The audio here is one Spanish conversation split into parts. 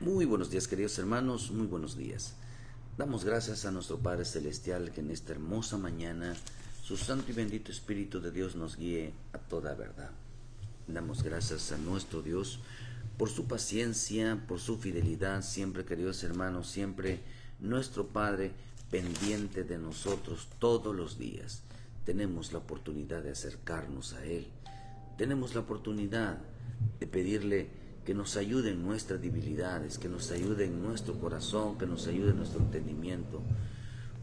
Muy buenos días, queridos hermanos, muy buenos días. Damos gracias a nuestro Padre Celestial que en esta hermosa mañana su santo y bendito Espíritu de Dios nos guíe a toda verdad. Damos gracias a nuestro Dios por su paciencia, por su fidelidad, siempre, queridos hermanos, siempre nuestro Padre pendiente de nosotros todos los días. Tenemos la oportunidad de acercarnos a Él. Tenemos la oportunidad de pedirle que nos ayude en nuestras debilidades, que nos ayude en nuestro corazón, que nos ayude en nuestro entendimiento.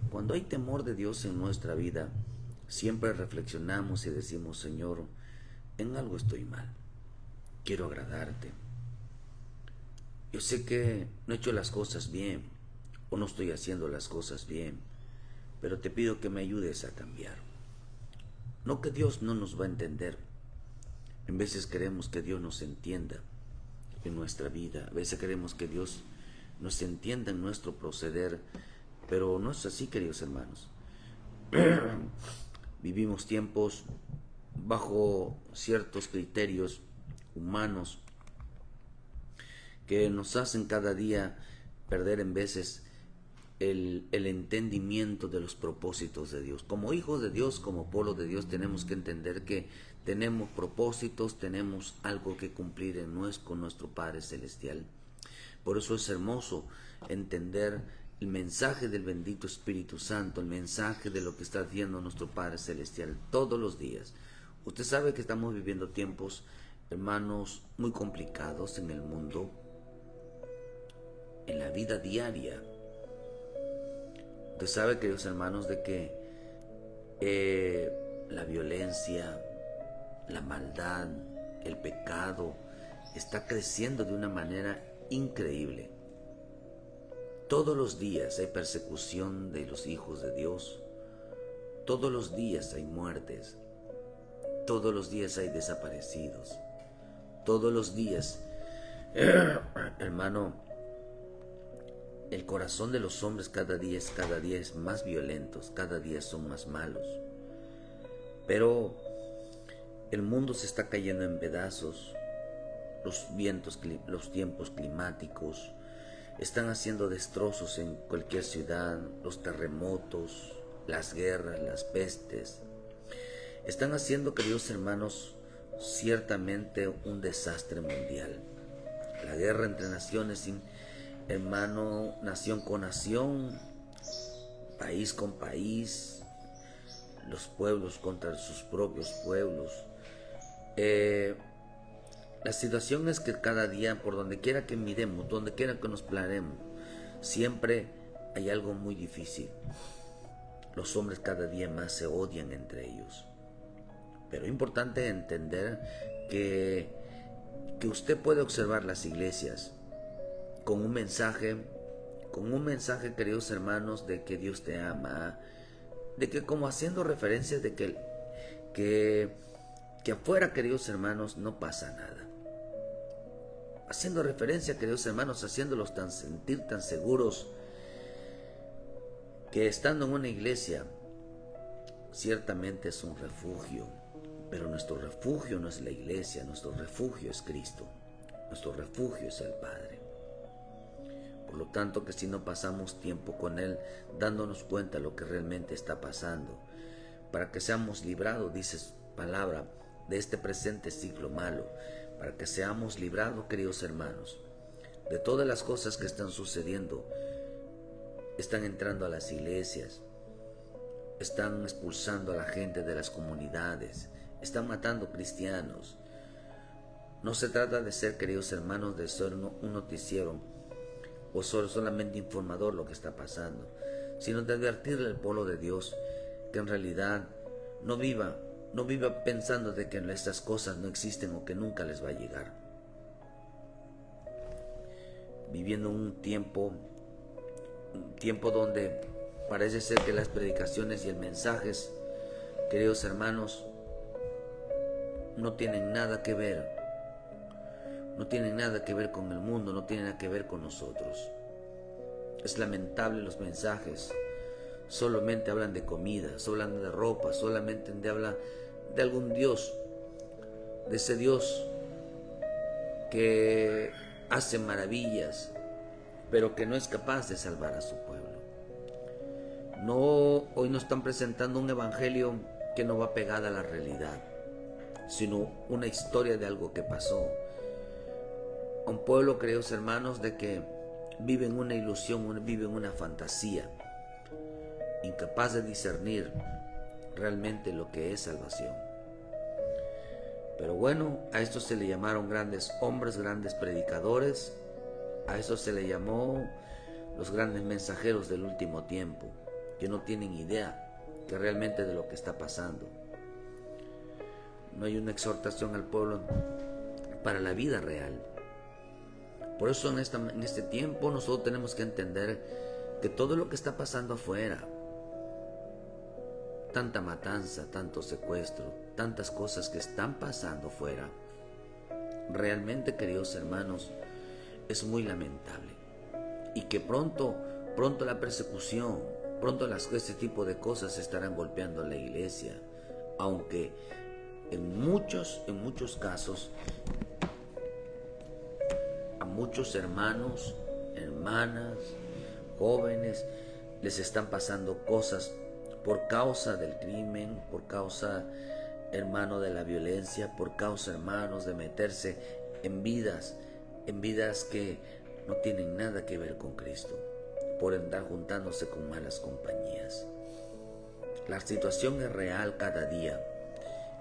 Cuando hay temor de Dios en nuestra vida, siempre reflexionamos y decimos: Señor, en algo estoy mal, quiero agradarte. Yo sé que no he hecho las cosas bien o no estoy haciendo las cosas bien, pero te pido que me ayudes a cambiar. No que Dios no nos va a entender. En veces queremos que Dios nos entienda en nuestra vida. A veces queremos que Dios nos entienda en nuestro proceder, pero no es así, queridos hermanos. Vivimos tiempos bajo ciertos criterios humanos que nos hacen cada día perder en veces el entendimiento de los propósitos de Dios. Como hijos de Dios, como pueblo de Dios, tenemos que entender que tenemos propósitos, tenemos algo que cumplir con nuestro Padre Celestial. Por eso es hermoso entender el mensaje del bendito Espíritu Santo, el mensaje de lo que está haciendo nuestro Padre Celestial todos los días. Usted sabe que estamos viviendo tiempos, hermanos, muy complicados en el mundo, en la vida diaria. Usted sabe, queridos hermanos, de que la violencia, la maldad, el pecado está creciendo de una manera increíble. Todos los días hay persecución de los hijos de Dios. Todos los días hay muertes. Todos los días hay desaparecidos. Todos los días, hermano, el corazón de los hombres cada día es más violentos, cada día son más malos. Pero el mundo se está cayendo en pedazos. Los tiempos climáticos están haciendo destrozos en cualquier ciudad. Los terremotos, las guerras, las pestes están haciendo, queridos hermanos, ciertamente un desastre mundial. La guerra entre naciones, hermano, nación con nación, país con país, los pueblos contra sus propios pueblos. La situación es que cada día, por donde quiera que miremos, donde quiera que nos planemos, siempre hay algo muy difícil. Los hombres cada día más se odian entre ellos. Pero es importante entender que usted puede observar las iglesias con un mensaje, queridos hermanos, de que Dios te ama, de que, como haciendo referencia de que afuera, queridos hermanos, no pasa nada. Haciendo referencia, queridos hermanos, haciéndolos sentir tan seguros que estando en una iglesia ciertamente es un refugio. Pero nuestro refugio no es la iglesia, nuestro refugio es Cristo, nuestro refugio es el Padre. Por lo tanto, que si no pasamos tiempo con Él, dándonos cuenta de lo que realmente está pasando, para que seamos librados, dice su palabra, de este presente ciclo malo, para que seamos librados, queridos hermanos, de todas las cosas que están sucediendo. Están entrando a las iglesias, están expulsando a la gente de las comunidades, están matando cristianos. No se trata de ser, queridos hermanos, de ser un noticiero o solamente informador lo que está pasando, sino de advertirle al pueblo de Dios que en realidad no viva pensando de que estas cosas no existen o que nunca les va a llegar. Viviendo un tiempo donde parece ser que las predicaciones y el mensajes, queridos hermanos, no tienen nada que ver. No tienen nada que ver con el mundo, no tienen nada que ver con nosotros. Es lamentable los mensajes. Solamente hablan de comida, solo hablan de ropa, solamente hablan de algún Dios, de ese Dios que hace maravillas, pero que no es capaz de salvar a su pueblo. No, hoy nos están presentando un evangelio que no va pegada a la realidad, sino una historia de algo que pasó. Un pueblo, queridos hermanos, de que vive en una ilusión, vive en una fantasía, incapaz de discernir realmente lo que es salvación. Pero bueno, a esto se le llamaron grandes hombres, grandes predicadores, a eso se le llamó los grandes mensajeros del último tiempo, que no tienen idea que realmente de lo que está pasando. No hay una exhortación al pueblo para la vida real. Por eso en este tiempo nosotros tenemos que entender que todo lo que está pasando afuera, tanta matanza, tanto secuestro, tantas cosas que están pasando afuera, realmente, queridos hermanos, es muy lamentable. Y que pronto la persecución, pronto este tipo de cosas estarán golpeando a la iglesia, aunque en muchos casos a muchos hermanos, hermanas, jóvenes les están pasando cosas por causa del crimen, por causa, hermano, de la violencia, por causa, hermanos, de meterse en vidas que no tienen nada que ver con Cristo, por andar juntándose con malas compañías. La situación es real cada día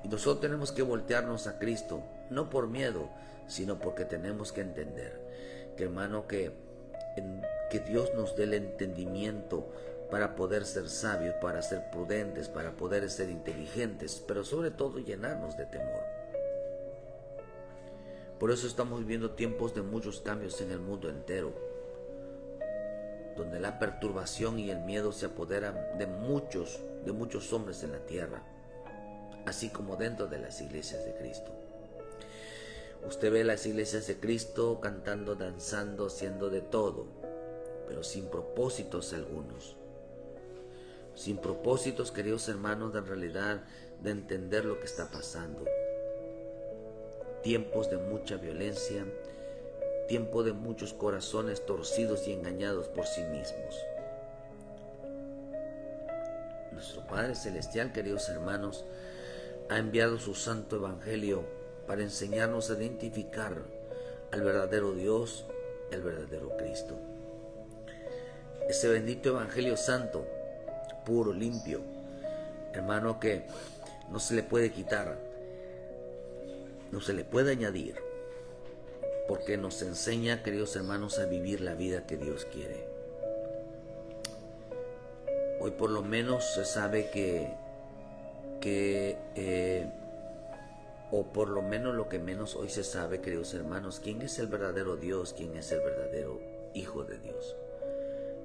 y nosotros tenemos que voltearnos a Cristo, no por miedo, sino porque tenemos que entender que, hermano, que Dios nos dé el entendimiento para poder ser sabios, para ser prudentes, para poder ser inteligentes, pero sobre todo llenarnos de temor. Por eso estamos viviendo tiempos de muchos cambios en el mundo entero, donde la perturbación y el miedo se apoderan de muchos hombres en la tierra, así como dentro de las iglesias de Cristo. Usted ve las iglesias de Cristo cantando, danzando, haciendo de todo, pero sin propósitos algunos. Sin propósitos, queridos hermanos, de en realidad de entender lo que está pasando. Tiempos de mucha violencia, tiempo de muchos corazones torcidos y engañados por sí mismos. Nuestro Padre Celestial, queridos hermanos, ha enviado su santo evangelio para enseñarnos a identificar al verdadero Dios, el verdadero Cristo. Ese bendito evangelio santo, puro, limpio, hermano, que no se le puede quitar, no se le puede añadir, porque nos enseña, queridos hermanos, a vivir la vida que Dios quiere. Hoy por lo menos se sabe o por lo menos lo que menos hoy se sabe, queridos hermanos, quién es el verdadero Dios, quién es el verdadero Hijo de Dios.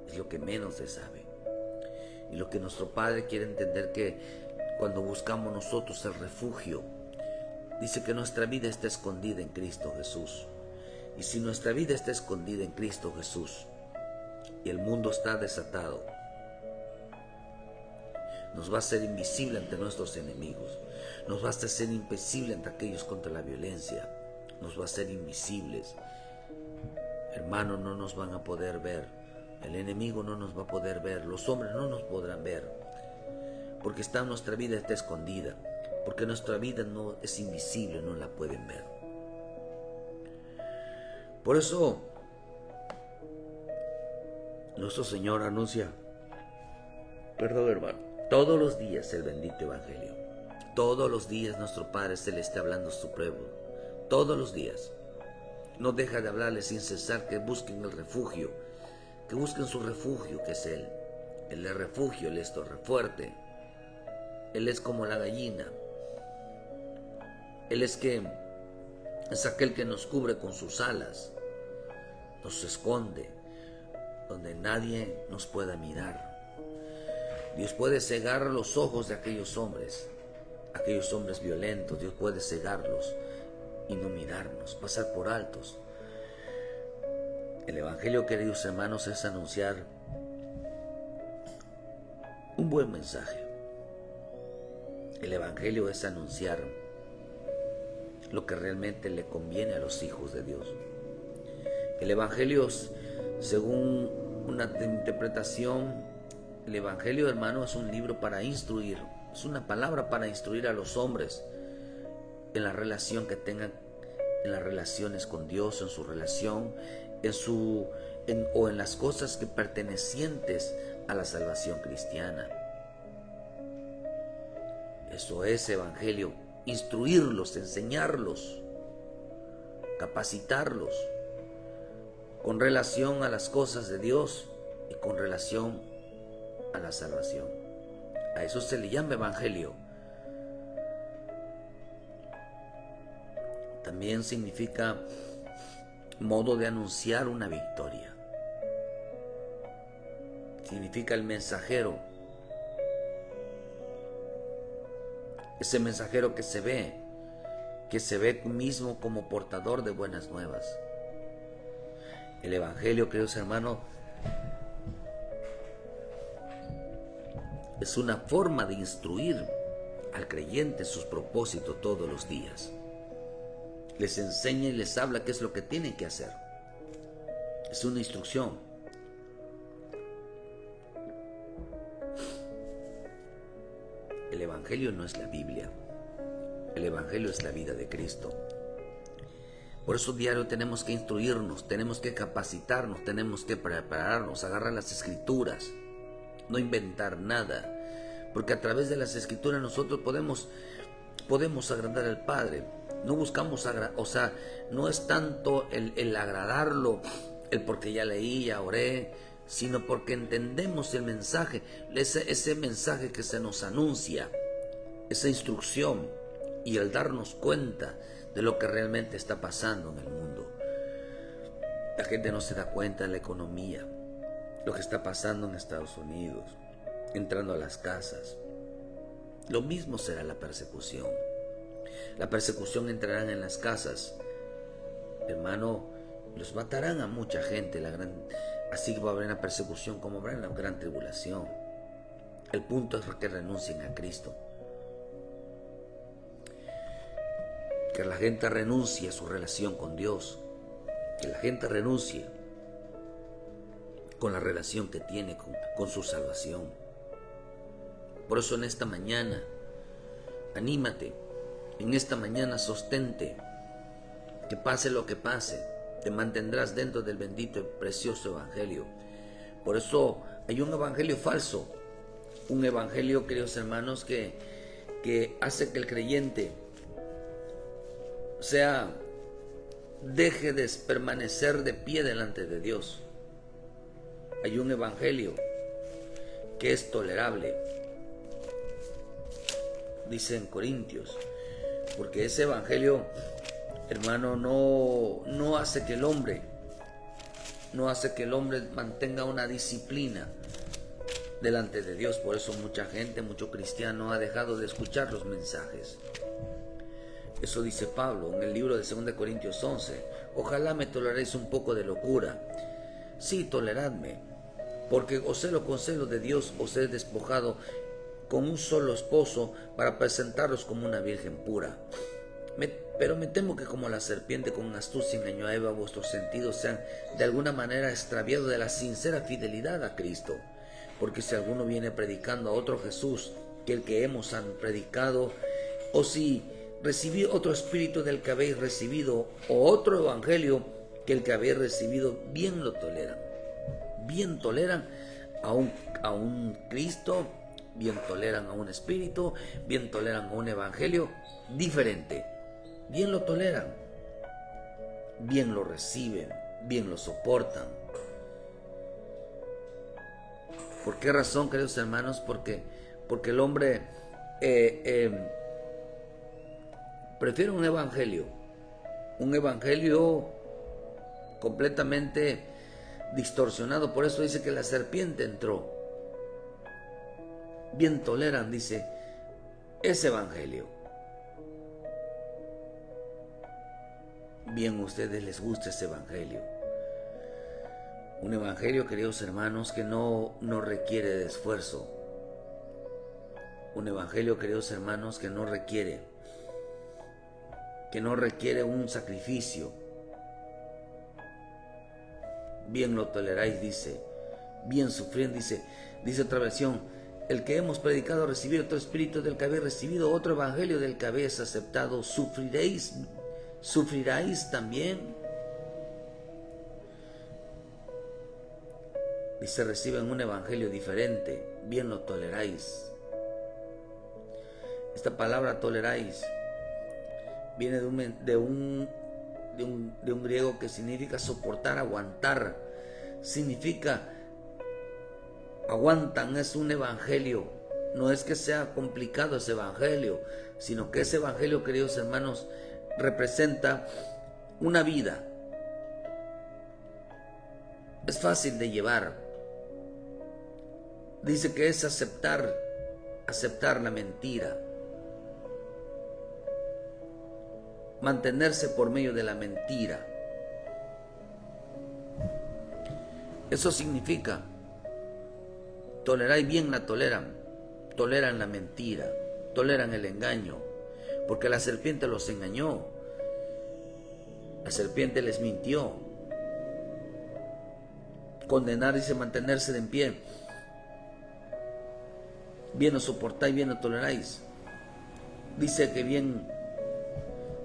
Es lo que menos se sabe. Y lo que nuestro Padre quiere entender, que cuando buscamos nosotros el refugio, dice que nuestra vida está escondida en Cristo Jesús. Y si nuestra vida está escondida en Cristo Jesús y el mundo está desatado, nos va a ser invisible ante nuestros enemigos, nos va a hacer invisible ante aquellos contra la violencia, nos va a hacer invisibles. Hermanos, no nos van a poder ver, el enemigo no nos va a poder ver, los hombres no nos podrán ver, porque nuestra vida está escondida, porque nuestra vida no es invisible, no la pueden ver. Por eso nuestro Señor anuncia, hermano, todos los días el bendito evangelio. Todos los días nuestro Padre Celestial hablando a su pueblo. Todos los días. No deja de hablarles sin cesar, que busquen el refugio, que busquen su refugio, que es Él. Él es refugio, Él es torre fuerte. Él es como la gallina. Él es aquel que nos cubre con sus alas, nos esconde donde nadie nos pueda mirar. Dios puede cegar los ojos de aquellos hombres violentos. Dios puede cegarlos y no mirarnos, pasar por altos. El evangelio, queridos hermanos, es anunciar un buen mensaje. El evangelio es anunciar lo que realmente le conviene a los hijos de Dios. El evangelio Según una interpretación, el Evangelio, hermano, es un libro para instruir, es una palabra para instruir a los hombres en la relación que tengan, en las relaciones con Dios, en su relación, o en las cosas que pertenecientes a la salvación cristiana. Eso es Evangelio, instruirlos, enseñarlos, capacitarlos con relación a las cosas de Dios y con relación a la salvación. A eso se le llama Evangelio. También significa modo de anunciar una victoria. Significa el mensajero. Ese mensajero que se ve mismo como portador de buenas nuevas. El Evangelio, queridos hermanos, es una forma de instruir al creyente en sus propósitos todos los días. Les enseña y les habla qué es lo que tienen que hacer. Es una instrucción. El Evangelio no es la Biblia. El Evangelio es la vida de Cristo. Por eso diario tenemos que instruirnos, tenemos que capacitarnos, tenemos que prepararnos, agarrar las Escrituras, no inventar nada, porque a través de las Escrituras nosotros podemos agradar al Padre. No buscamos no es tanto el agradarlo, el porque ya leí, ya oré, sino porque entendemos el mensaje, ese mensaje que se nos anuncia, esa instrucción, y el darnos cuenta de lo que realmente está pasando en el mundo. La gente no se da cuenta de la economía, lo que está pasando en Estados Unidos, entrando a las casas. Lo mismo será la persecución. La persecución entrará en las casas. Hermano, los matarán a mucha gente. Así va a haber una persecución como habrá en la gran tribulación. El punto es que renuncien a Cristo. Que la gente renuncie a su relación con Dios. Que la gente renuncie con la relación que tiene con su salvación. Por eso en esta mañana, anímate. En esta mañana sostente. Que pase lo que pase, te mantendrás dentro del bendito y precioso Evangelio. Por eso hay un Evangelio falso. Un Evangelio, queridos hermanos, que hace que el creyente deje de permanecer de pie delante de Dios. Hay un Evangelio que es tolerable, dice en Corintios, porque ese Evangelio, hermano, no hace que el hombre mantenga una disciplina delante de Dios. Por eso mucha gente, mucho cristiano ha dejado de escuchar los mensajes. Eso dice Pablo en el libro de 2 Corintios 11. Ojalá me toleréis un poco de locura. Sí, toleradme, porque os celo con celo de Dios, os he despojado con un solo esposo para presentaros como una virgen pura. Pero me temo que como la serpiente con astucia engañó a Eva, vuestros sentidos sean de alguna manera extraviados de la sincera fidelidad a Cristo. Porque si alguno viene predicando a otro Jesús que el que hemos predicado, o si recibí otro espíritu del que habéis recibido, o otro evangelio que el que habéis recibido, bien lo toleran. Bien toleran a un Cristo, bien toleran a un espíritu, bien toleran a un evangelio diferente. Bien lo toleran, bien lo reciben, bien lo soportan. ¿Por qué razón, queridos hermanos? Porque el hombre prefiere un evangelio completamente distorsionado. Por eso dice que la serpiente entró. Bien toleran, dice, ese evangelio. Bien a ustedes les gusta ese evangelio. Un evangelio, queridos hermanos, que no requiere de esfuerzo. Un evangelio, queridos hermanos, que no requiere un sacrificio. bien lo toleráis, dice, bien sufriendo, dice otra versión, el que hemos predicado recibir otro espíritu del que habéis recibido, otro evangelio del que habéis aceptado, sufriráis también. Dice, reciben un evangelio diferente, bien lo toleráis. Esta palabra toleráis viene de un griego que significa soportar, aguantar. Significa aguantan, es un evangelio. No es que sea complicado ese evangelio, sino que ese evangelio, queridos hermanos, representa una vida. Es fácil de llevar. Dice que es aceptar la mentira. Mantenerse por medio de la mentira. Eso significa, toleráis bien la toleran la mentira, toleran el engaño, porque la serpiente los engañó, la serpiente les mintió. Condenar dice mantenerse de en pie. Bien lo soportáis, bien lo toleráis. Dice que bien,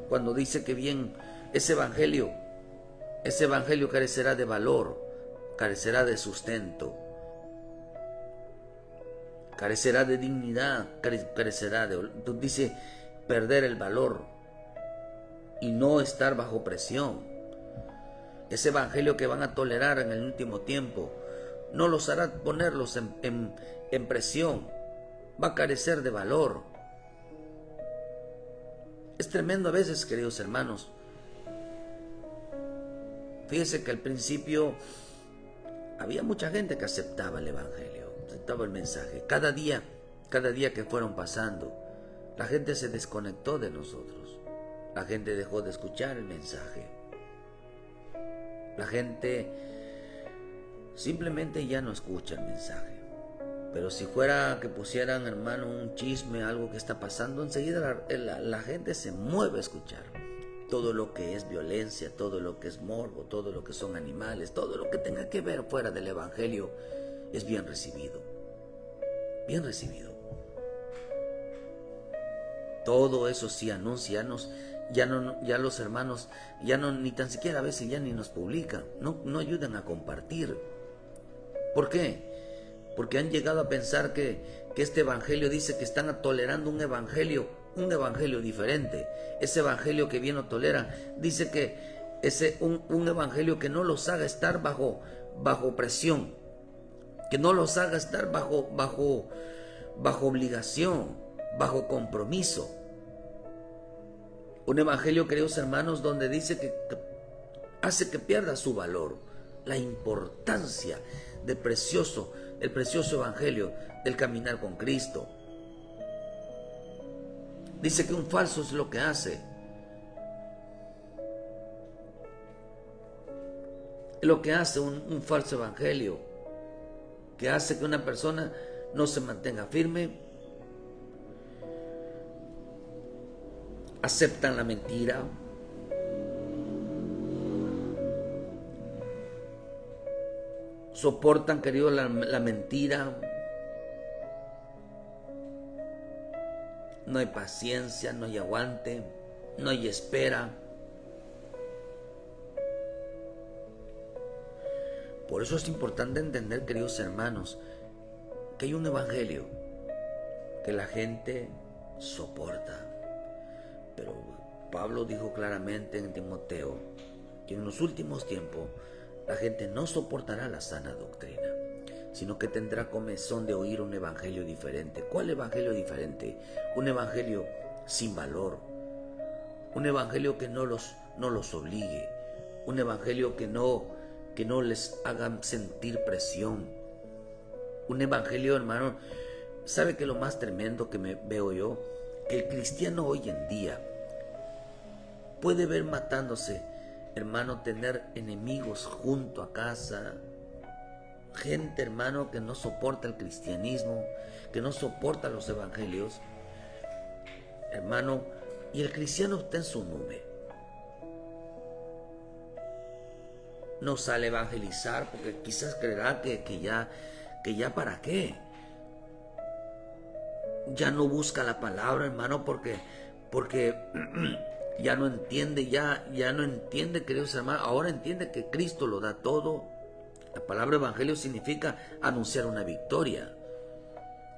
cuando dice que bien, ese evangelio carecerá de valor, carecerá de sustento, carecerá de dignidad, carecerá de... Dice perder el valor y no estar bajo presión. Ese evangelio que van a tolerar en el último tiempo no los hará ponerlos en presión, va a carecer de valor. Es tremendo a veces, queridos hermanos. Fíjese que al principio había mucha gente que aceptaba el evangelio, aceptaba el mensaje. Cada día que fueron pasando, la gente se desconectó de nosotros. La gente dejó de escuchar el mensaje. La gente simplemente ya no escucha el mensaje. Pero si fuera que pusieran, hermano, un chisme, algo que está pasando, enseguida la gente se mueve a escuchar. Todo lo que es violencia, todo lo que es morbo, todo lo que son animales, todo lo que tenga que ver fuera del evangelio es bien recibido. Bien recibido. Todo eso sí anuncia, ya los hermanos, ya no, ni tan siquiera a veces ya ni nos publican, no ayudan a compartir. ¿Por qué? Porque han llegado a pensar que este evangelio dice que están tolerando un evangelio diferente. Ese evangelio que bien lo tolera, dice que es un evangelio que no los haga estar bajo presión, que no los haga estar bajo obligación, bajo compromiso. Un evangelio, queridos hermanos, donde dice que hace que pierda su valor, la importancia del precioso evangelio del caminar con Cristo. Dice que un falso es lo que hace. Lo que hace un falso evangelio, que hace que una persona no se mantenga firme, aceptan la mentira, soportan, querido, la mentira. No hay paciencia, no hay aguante, no hay espera. Por eso es importante entender, queridos hermanos, que hay un evangelio que la gente soporta. Pero Pablo dijo claramente en Timoteo que en los últimos tiempos la gente no soportará la sana doctrina, sino que tendrá comezón de oír un evangelio diferente. ¿Cuál evangelio diferente? Un evangelio sin valor, un evangelio que no los obligue, un evangelio que no les haga sentir presión. Un evangelio, hermano, ¿sabe qué lo más tremendo que me veo yo? Que el cristiano hoy en día puede ver matándose, hermano, tener enemigos junto a casa, gente, hermano, que no soporta el cristianismo, que no soporta los evangelios, hermano, y el cristiano está en su nube. no sale a evangelizar porque quizás creerá que ya para qué. Ya no busca la palabra, hermano, porque ya no entiende, ya no entiende, queridos hermanos. Ahora entiende que Cristo lo da todo. La palabra evangelio significa anunciar una victoria,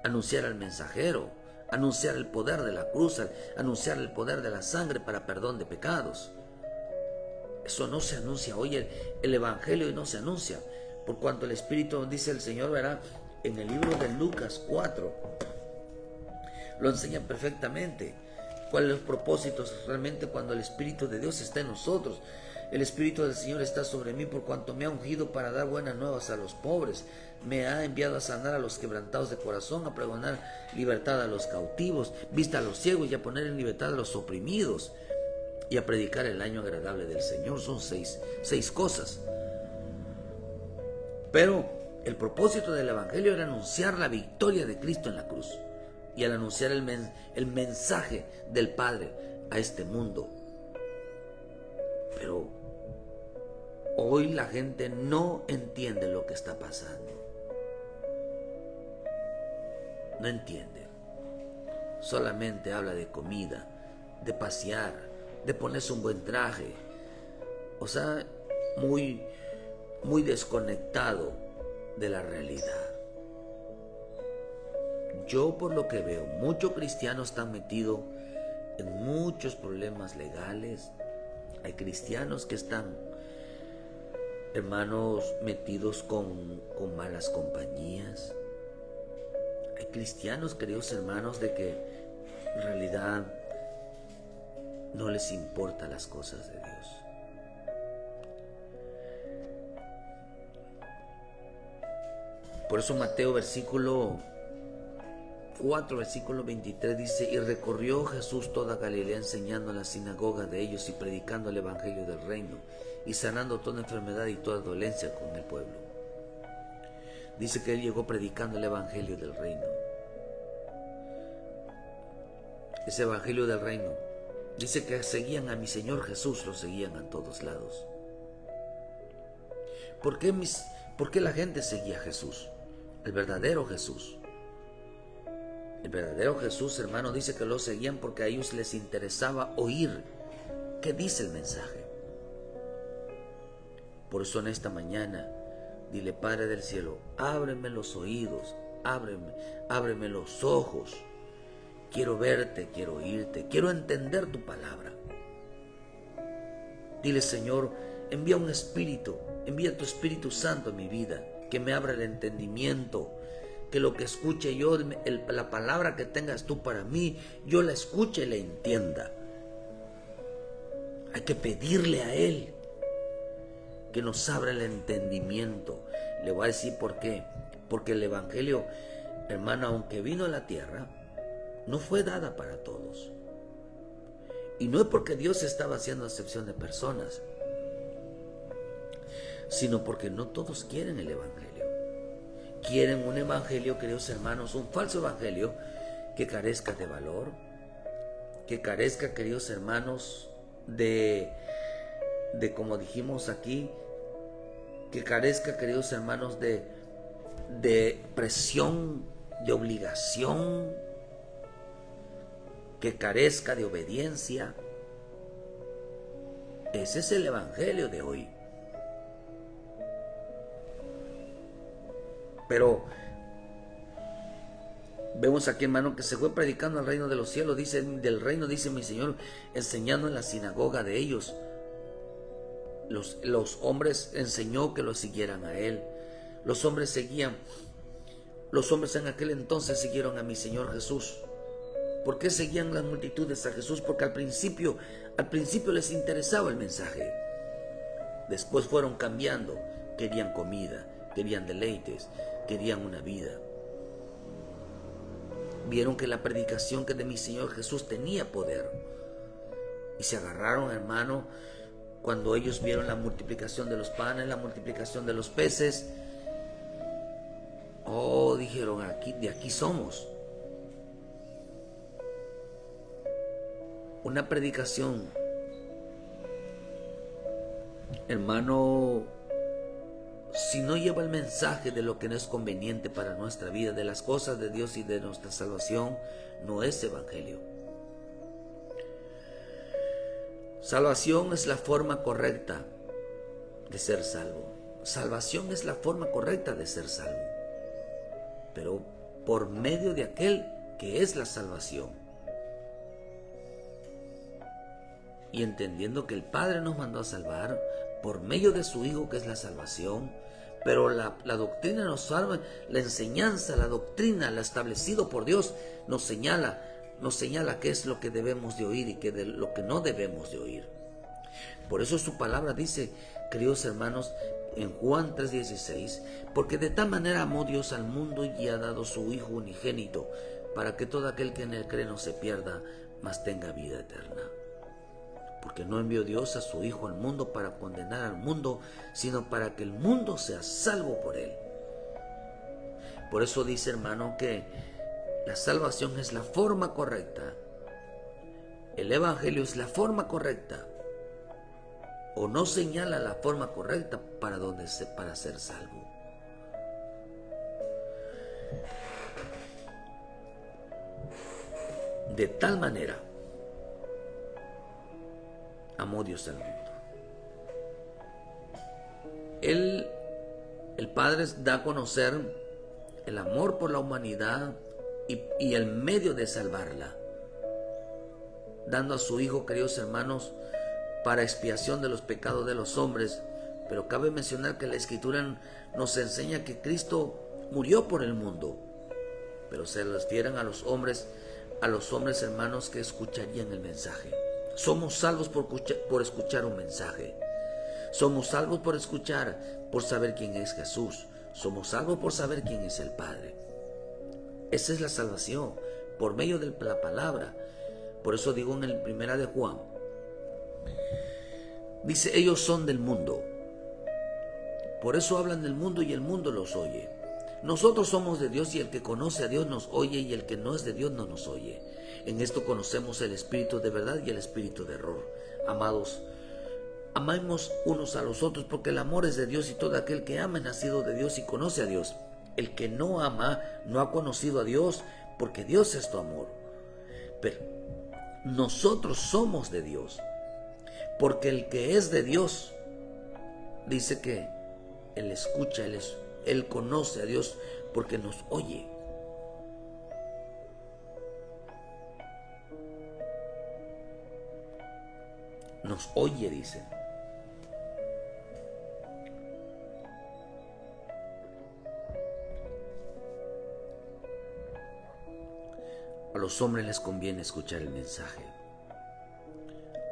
anunciar al mensajero, anunciar el poder de la cruz, anunciar el poder de la sangre para perdón de pecados. Eso no se anuncia hoy, el evangelio no se anuncia, por cuanto el Espíritu, dice el Señor, verá, en el libro de Lucas 4, lo enseña perfectamente. ¿Cuáles son los propósitos realmente cuando el Espíritu de Dios está en nosotros? El Espíritu del Señor está sobre mí por cuanto me ha ungido para dar buenas nuevas a los pobres. Me ha enviado a sanar a los quebrantados de corazón, a pregonar libertad a los cautivos, vista a los ciegos y a poner en libertad a los oprimidos y a predicar el año agradable del Señor. Son seis cosas. Pero el propósito del Evangelio era anunciar la victoria de Cristo en la cruz y al anunciar el mensaje del Padre a este mundo. Pero hoy la gente no entiende lo que está pasando. No entiende. Solamente habla de comida, de pasear, de ponerse un buen traje. O sea, muy desconectado de la realidad. Yo, por lo que veo, muchos cristianos están metidos en muchos problemas legales. Hay cristianos que están, hermanos, metidos con malas compañías. Hay cristianos, queridos hermanos, de que en realidad no les importan las cosas de Dios. Por eso Mateo versículo 4, versículo 23 dice: y recorrió Jesús toda Galilea, enseñando en la sinagoga de ellos y predicando el evangelio del reino y sanando toda enfermedad y toda dolencia con el pueblo. Dice que él llegó predicando el evangelio del reino. Ese evangelio del reino, dice que seguían a mi Señor Jesús, lo seguían a todos lados. ¿Por qué la gente seguía a Jesús? El verdadero Jesús. El verdadero Jesús, hermano, dice que lo seguían porque a ellos les interesaba oír qué dice el mensaje. Por eso en esta mañana, dile: Padre del cielo, ábreme los oídos, ábreme los ojos. Quiero verte, quiero oírte, quiero entender tu palabra. Dile: Señor, envía un espíritu, envía tu Espíritu Santo en mi vida, que me abra el entendimiento, que lo que escuche yo, la palabra que tengas tú para mí, yo la escuche y la entienda. Hay que pedirle a Él que nos abra el entendimiento. Le voy a decir por qué. Porque el Evangelio, hermano, aunque vino a la tierra, no fue dada para todos. Y no es porque Dios estaba haciendo acepción de personas, sino porque no todos quieren el Evangelio. Quieren un evangelio, queridos hermanos, un falso evangelio que carezca de valor, que carezca, queridos hermanos, de como dijimos aquí, que carezca, queridos hermanos, de presión, de obligación, que carezca de obediencia. Ese es el evangelio de hoy. Pero vemos aquí, hermano, que se fue predicando al reino de los cielos, dice, del reino, dice mi Señor, enseñando en la sinagoga de ellos. Los hombres enseñó que lo siguieran a Él. Los hombres seguían. Los hombres en aquel entonces siguieron a mi Señor Jesús. ¿Por qué seguían las multitudes a Jesús? Porque al principio les interesaba el mensaje. Después fueron cambiando. Querían comida, querían deleites, querían una vida. Vieron que la predicación que de mi Señor Jesús tenía poder. Y se agarraron, hermano, cuando ellos vieron la multiplicación de los panes, la multiplicación de los peces. Oh, dijeron: de aquí somos. Una predicación, hermano, si no lleva el mensaje de lo que no es conveniente para nuestra vida, de las cosas de Dios y de nuestra salvación, no es evangelio. Salvación es la forma correcta de ser salvo. Salvación es la forma correcta de ser salvo, pero por medio de aquel que es la salvación. Y entendiendo que el Padre nos mandó a salvar por medio de su Hijo, que es la salvación, pero la doctrina nos salva, la enseñanza, la doctrina, la establecido por Dios, nos señala qué es lo que debemos de oír y qué de lo que no debemos de oír. Por eso su palabra dice, queridos hermanos, en Juan 3:16, porque de tal manera amó Dios al mundo y ha dado su Hijo unigénito, para que todo aquel que en él cree no se pierda, mas tenga vida eterna. Porque no envió Dios a su Hijo al mundo para condenar al mundo, sino para que el mundo sea salvo por él. Por eso dice, hermano, que la salvación es la forma correcta. El evangelio es la forma correcta. O no señala la forma correcta para ser salvo. De tal manera amó Dios al mundo. El Padre da a conocer el amor por la humanidad y el medio de salvarla, dando a su Hijo, queridos hermanos, para expiación de los pecados de los hombres. Pero cabe mencionar que la Escritura nos enseña que Cristo murió por el mundo, pero se refieren a los hombres, hermanos, que escucharían el mensaje. Somos salvos por escuchar un mensaje. Somos salvos por saber quién es Jesús. Somos salvos por saber quién es el Padre. Esa es la salvación, por medio de la palabra. Por eso digo en el 1 de Juan, dice, ellos son del mundo. Por eso hablan del mundo y el mundo los oye. Nosotros somos de Dios y el que conoce a Dios nos oye y el que no es de Dios no nos oye. En esto conocemos el espíritu de verdad y el espíritu de error. Amados, amemos unos a los otros porque el amor es de Dios y todo aquel que ama es nacido de Dios y conoce a Dios. El que no ama no ha conocido a Dios porque Dios es tu amor. Pero nosotros somos de Dios porque el que es de Dios dice que Él escucha, Él conoce a Dios porque nos oye. Nos oye, dice. A los hombres les conviene escuchar el mensaje.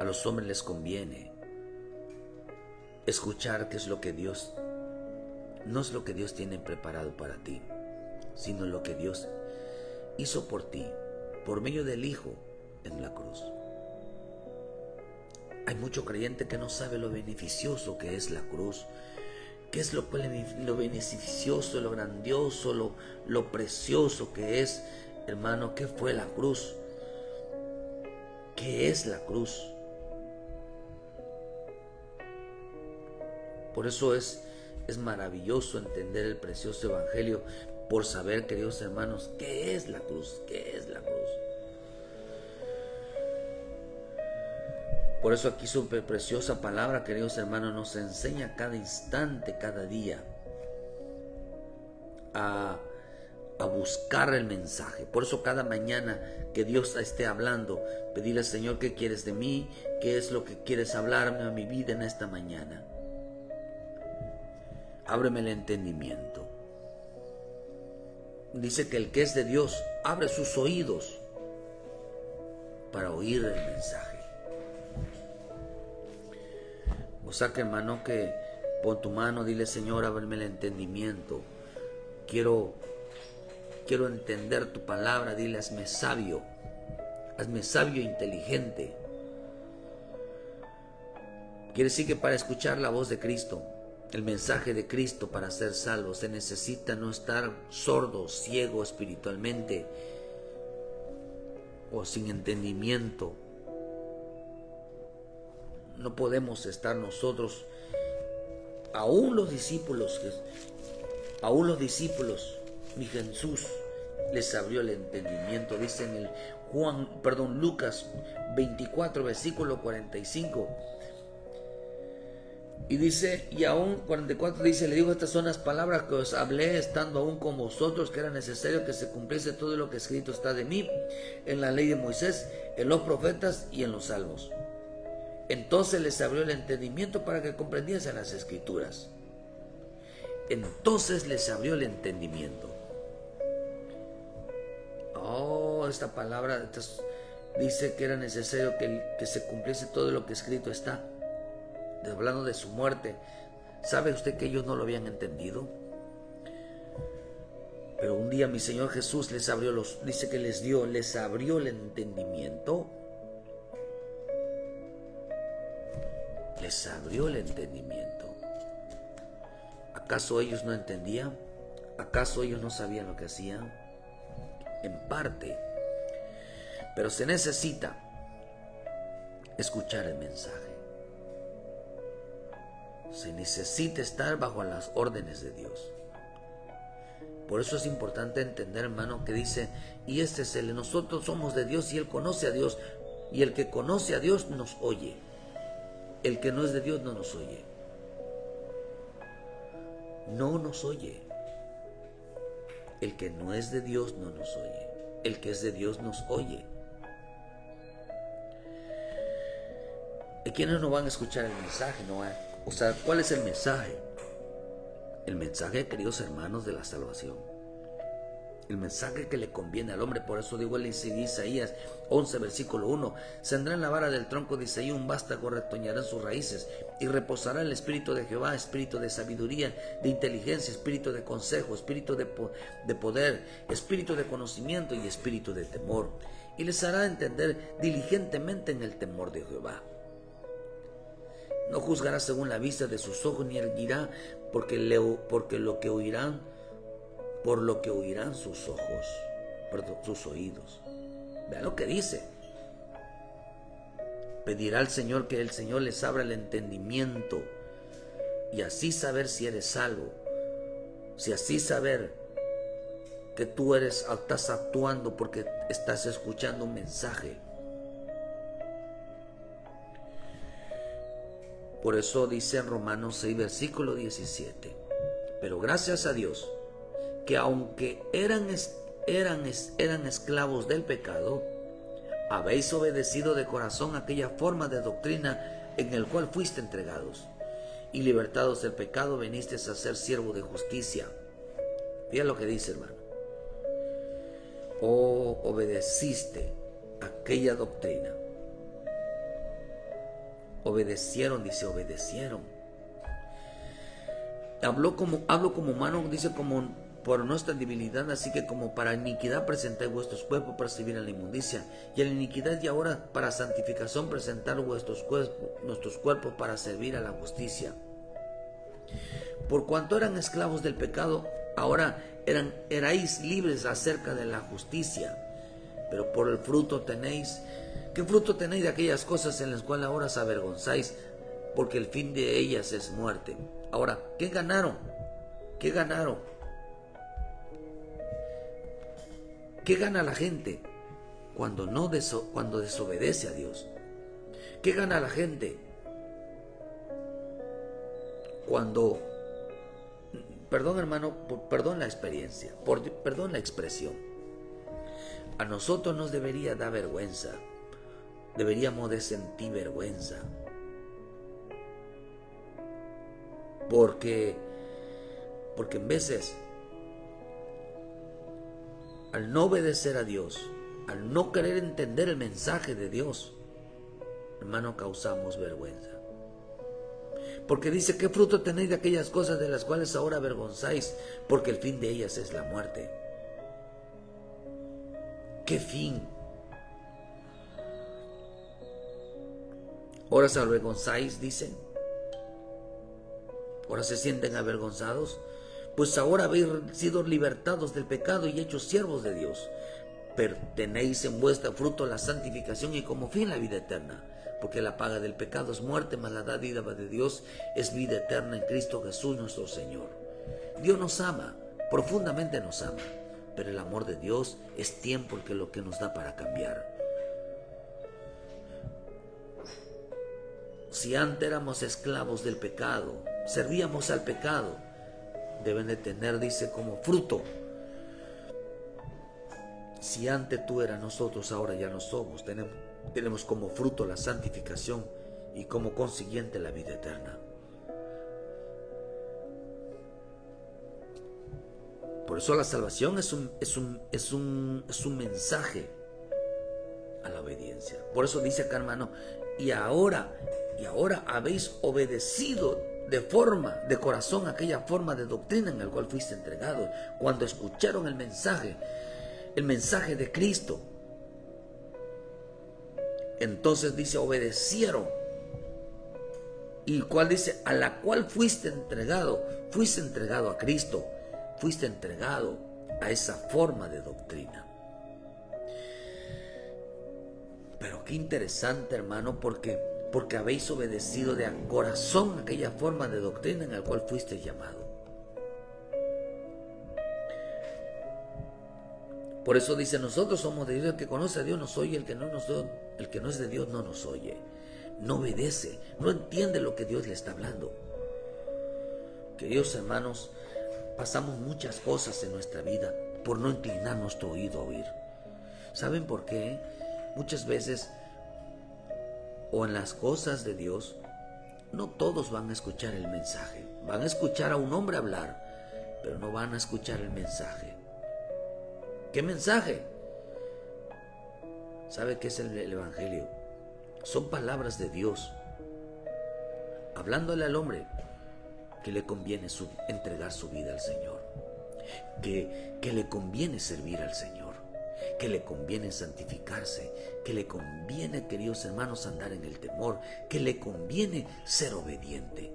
A los hombres les conviene escuchar qué es lo que Dios, no es lo que Dios tiene preparado para ti, sino lo que Dios hizo por ti, por medio del Hijo en la cruz. Hay mucho creyente que no sabe lo beneficioso que es la cruz, qué es lo beneficioso, lo grandioso, lo precioso que es, hermano, qué fue la cruz, qué es la cruz. Por eso es maravilloso entender el precioso evangelio, por saber, queridos hermanos, qué es la cruz, qué es la cruz. Por eso aquí su preciosa palabra, queridos hermanos, nos enseña cada instante, cada día a buscar el mensaje. Por eso cada mañana que Dios esté hablando, pedirle al Señor, ¿qué quieres de mí? ¿Qué es lo que quieres hablarme a mi vida en esta mañana? Ábreme el entendimiento. Dice que el que es de Dios abre sus oídos para oír el mensaje. O sea que, hermano, que pon tu mano, dile, Señor, ábreme el entendimiento. Quiero entender tu palabra. Dile, hazme sabio e inteligente. Quiere decir que para escuchar la voz de Cristo, el mensaje de Cristo, para ser salvo, se necesita no estar sordo, ciego espiritualmente o sin entendimiento. No podemos estar nosotros aún los discípulos, mi Jesús les abrió el entendimiento. Dice en el Lucas 24, versículo 45. Y dice, y aún 44 dice, le digo, estas son las palabras que os hablé estando aún con vosotros, que era necesario que se cumpliese todo lo que escrito está de mí en la ley de Moisés, en los profetas y en los salmos. Entonces les abrió el entendimiento para que comprendiesen las escrituras. Entonces les abrió el entendimiento. Esta palabra dice que era necesario que se cumpliese todo lo que escrito está. Hablando de su muerte. ¿Sabe usted que ellos no lo habían entendido? Pero un día mi Señor Jesús les abrió dice que les abrió el entendimiento. Les abrió el entendimiento. ¿Acaso ellos no entendían? ¿Acaso ellos no sabían lo que hacían? En parte. Pero se necesita escuchar el mensaje. Se necesita estar bajo las órdenes de Dios. Por eso es importante entender, hermano, que dice, y nosotros somos de Dios y Él conoce a Dios, y el que conoce a Dios nos oye. El que no es de Dios no nos oye. No nos oye. El que no es de Dios no nos oye. El que es de Dios nos oye. ¿Y quiénes no van a escuchar el mensaje? O sea, ¿cuál es el mensaje? El mensaje, queridos hermanos, de la salvación. El mensaje que le conviene al hombre. Por eso digo en Isaías 11, versículo 1. Saldrá en la vara del tronco de Isaí un vástago, retoñará en sus raíces, y reposará el espíritu de Jehová, espíritu de sabiduría, de inteligencia, espíritu de consejo, espíritu de poder, espíritu de conocimiento y espíritu de temor. Y les hará entender diligentemente en el temor de Jehová. No juzgará según la vista de sus ojos, ni erguirá por lo que oirán sus ojos, sus oídos. Vean lo que dice. Pedirá al Señor que el Señor les abra el entendimiento, y así saber si eres salvo, si así saber que tú estás actuando porque estás escuchando un mensaje. Por eso dice en Romanos 6, versículo 17, pero gracias a Dios, que aunque eran esclavos del pecado, habéis obedecido de corazón aquella forma de doctrina en el cual fuiste entregados, y libertados del pecado venisteis a ser siervo de justicia. Fíjate lo que dice, hermano. Obedeciste aquella doctrina. Obedecieron, dice, obedecieron. Hablo como humano, dice, como por nuestra debilidad, así que como para iniquidad presentáis vuestros cuerpos para servir a la inmundicia, y a la iniquidad y ahora para santificación presentar nuestros cuerpos para servir a la justicia. Por cuanto eran esclavos del pecado, ahora erais libres acerca de la justicia, pero por el fruto tenéis. ¿Qué fruto tenéis de aquellas cosas en las cuales ahora os avergonzáis? Porque el fin de ellas es muerte. Ahora, ¿qué ganaron? ¿Qué ganaron? ¿Qué gana la gente cuando desobedece a Dios? ¿Qué gana la gente cuando, perdón hermano, perdón la experiencia, perdón la expresión, a nosotros nos debería dar vergüenza? Deberíamos de sentir vergüenza. Porque en veces, al no obedecer a Dios, al no querer entender el mensaje de Dios, hermano, causamos vergüenza. Porque dice, ¿qué fruto tenéis de aquellas cosas de las cuales ahora avergonzáis? Porque el fin de ellas es la muerte. ¿Qué fin? Ahora se avergonzáis, dicen. Ahora se sienten avergonzados. Pues ahora habéis sido libertados del pecado y hechos siervos de Dios. pero tenéis en vuestro fruto la santificación y como fin la vida eterna. Porque la paga del pecado es muerte, mas la dádiva de Dios es vida eterna en Cristo Jesús nuestro Señor. Dios nos ama, profundamente nos ama, pero el amor de Dios es tiempo lo que nos da para cambiar. Si antes éramos esclavos del pecado, servíamos al pecado, deben de tener, dice, como fruto. Si antes tú eras nosotros, ahora ya no somos. Tenemos como fruto la santificación y como consiguiente la vida eterna. Por eso la salvación es un mensaje a la obediencia. Por eso dice acá, hermano, y ahora habéis obedecido de corazón aquella forma de doctrina en la cual fuiste entregados cuando escucharon el mensaje de Cristo. Entonces dice, obedecieron. Y cuál dice, a la cual fuiste entregado a Cristo, fuiste entregado a esa forma de doctrina. Pero qué interesante, hermano, porque habéis obedecido de corazón aquella forma de doctrina en la cual fuiste llamado. Por eso dice, nosotros somos de Dios, el que conoce a Dios nos oye, el que no es de Dios no nos oye, no obedece, no entiende lo que Dios le está hablando. Queridos hermanos, pasamos muchas cosas en nuestra vida por no inclinar nuestro oído a oír. ¿Saben por qué? Muchas veces, o en las cosas de Dios, no todos van a escuchar el mensaje. Van a escuchar a un hombre hablar, pero no van a escuchar el mensaje. ¿Qué mensaje? ¿Sabe qué es el Evangelio? Son palabras de Dios, hablándole al hombre que le conviene entregar su vida al Señor, que le conviene servir al Señor, que le conviene santificarse, que le conviene, queridos hermanos, andar en el temor, que le conviene ser obediente.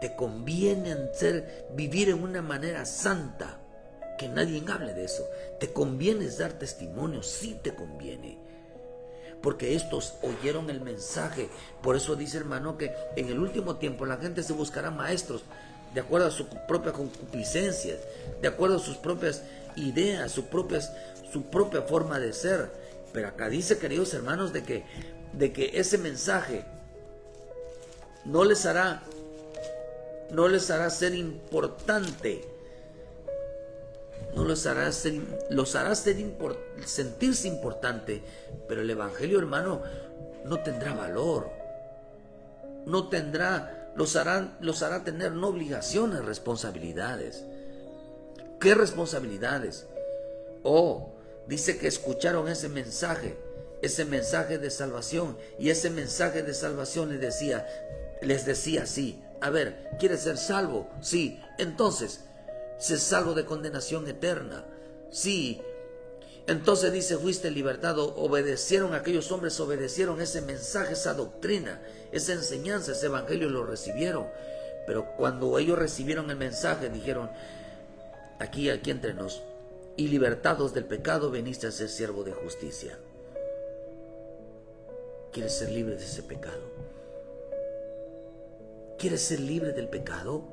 Te conviene vivir en una manera santa, que nadie hable de eso. Te conviene dar testimonio, sí te conviene. Porque estos oyeron el mensaje. Por eso dice, hermano, que en el último tiempo la gente se buscará maestros de acuerdo a su propia concupiscencia, de acuerdo a sus propias ideas, su propia forma de ser. Pero acá dice, queridos hermanos, de que ese mensaje no les hará ser importante, los hará sentirse importante, pero el Evangelio, hermano, no tendrá valor, los hará tener no obligaciones, responsabilidades. ¿Qué responsabilidades? Dice que escucharon ese mensaje de salvación, y ese mensaje de salvación les decía así: a ver, ¿quieres ser salvo? Sí. Entonces, ¿ser salvo de condenación eterna? Sí. Entonces dice, fuiste libertado. Aquellos hombres obedecieron ese mensaje, esa doctrina, esa enseñanza, ese evangelio, lo recibieron. Pero cuando ellos recibieron el mensaje, dijeron, aquí entre nos, y libertados del pecado, veniste a ser siervo de justicia. ¿Quieres ser libre de ese pecado? ¿Quieres ser libre del pecado?